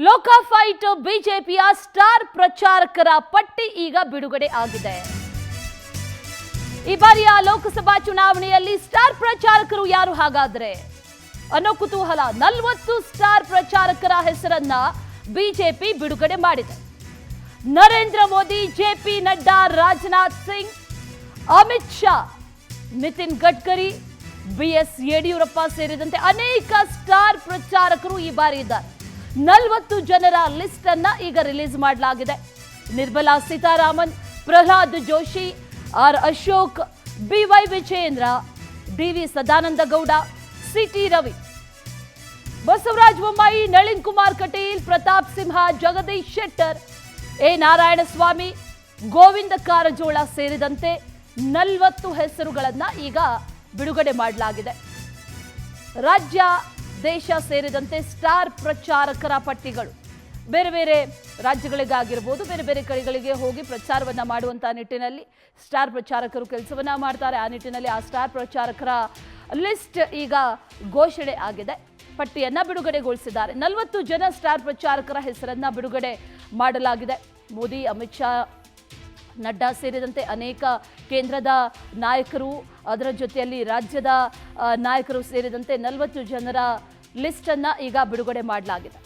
ಲೋಕಾಫೈಟ್ ಬಿಜೆಪಿಯ ಸ್ಟಾರ್ ಪ್ರಚಾರಕರ ಪಟ್ಟಿ ಈಗ ಬಿಡುಗಡೆ ಆಗಿದೆ. ಈ ಬಾರಿಯ ಲೋಕಸಭಾ ಚುನಾವಣೆಯಲ್ಲಿ ಸ್ಟಾರ್ ಪ್ರಚಾರಕರು ಯಾರು ಹಾಗಾದ್ರೆ ಅನ್ನೋ ಕುತೂಹಲ. 40 ಸ್ಟಾರ್ ಪ್ರಚಾರಕರ ಹೆಸರನ್ನ ಬಿಜೆಪಿ ಬಿಡುಗಡೆ ಮಾಡಿದೆ. ನರೇಂದ್ರ ಮೋದಿ, ಜೆಪಿ ನಡ್ಡಾ, ರಾಜನಾಥ್ ಸಿಂಗ್, ಅಮಿತ್ ಶಾ, ನಿತಿನ್ ಗಡ್ಕರಿ, ಬಿಎಸ್ ಯಡಿಯೂರಪ್ಪ ಸೇರಿದಂತೆ ಅನೇಕ ಸ್ಟಾರ್ ಪ್ರಚಾರಕರು ಈ ಬಾರಿ ಇದ್ದಾರೆ. 40 ಜನರ ಲಿಸ್ಟ್ ಅನ್ನ ಈಗ ರಿಲೀಸ್ ಮಾಡಲಾಗಿದೆ. ನಿರ್ಮಲಾ ಸೀತಾರಾಮನ್, ಪ್ರಹ್ಲಾದ್ ಜೋಶಿ, ಆರ್ ಅಶೋಕ್, ಬಿವೈ ವಿಜಯೇಂದ್ರ, ಡಿವಿ ಸದಾನಂದ ಗೌಡ, ಸಿಟಿ ರವಿ, ಬಸವರಾಜ ಬೊಮ್ಮಾಯಿ, ನಳಿನ್ ಕುಮಾರ್ ಕಟೀಲ್, ಪ್ರತಾಪ್ ಸಿಂಹ, ಜಗದೀಶ್ ಶೆಟ್ಟರ್, ಎ ನಾರಾಯಣಸ್ವಾಮಿ, ಗೋವಿಂದ ಕಾರಜೋಳ ಸೇರಿದಂತೆ 40 ಹೆಸರುಗಳನ್ನ ಈಗ ಬಿಡುಗಡೆ ಮಾಡಲಾಗಿದೆ. ರಾಜ್ಯ, ದೇಶ ಸೇರಿದಂತೆ ಸ್ಟಾರ್ ಪ್ರಚಾರಕರ ಪಟ್ಟಿಗಳು ಬೇರೆ ಬೇರೆ ರಾಜ್ಯಗಳಿಗಾಗಿರ್ಬೋದು, ಬೇರೆ ಬೇರೆ ಕಡೆಗಳಿಗೆ ಹೋಗಿ ಪ್ರಚಾರವನ್ನ ಮಾಡುವಂತಹ ನಿಟ್ಟಿನಲ್ಲಿ ಸ್ಟಾರ್ ಪ್ರಚಾರಕರು ಕೆಲಸವನ್ನ ಮಾಡ್ತಾರೆ. ಆ ನಿಟ್ಟಿನಲ್ಲಿ ಆ ಸ್ಟಾರ್ ಪ್ರಚಾರಕರ ಲಿಸ್ಟ್ ಈಗ ಘೋಷಣೆ ಆಗಿದೆ. ಪಟ್ಟಿಯನ್ನ ಬಿಡುಗಡೆಗೊಳಿಸಿದ್ದಾರೆ. 40 ಜನ ಸ್ಟಾರ್ ಪ್ರಚಾರಕರ ಹೆಸರನ್ನ ಬಿಡುಗಡೆ ಮಾಡಲಾಗಿದೆ. ಮೋದಿ, ಅಮಿತ್ ಶಾ, ನಡ್ಡಾ ಸೇರಿದಂತೆ ಅನೇಕ ಕೇಂದ್ರದ ನಾಯಕರು, ಅದರ ಜೊತೆಯಲ್ಲಿ ರಾಜ್ಯದ ನಾಯಕರು ಸೇರಿದಂತೆ 40 ಜನರ ಲಿಸ್ಟ್ ಅನ್ನ ಈಗ ಬಿಡುಗಡೆ ಮಾಡಲಾಗಿದೆ.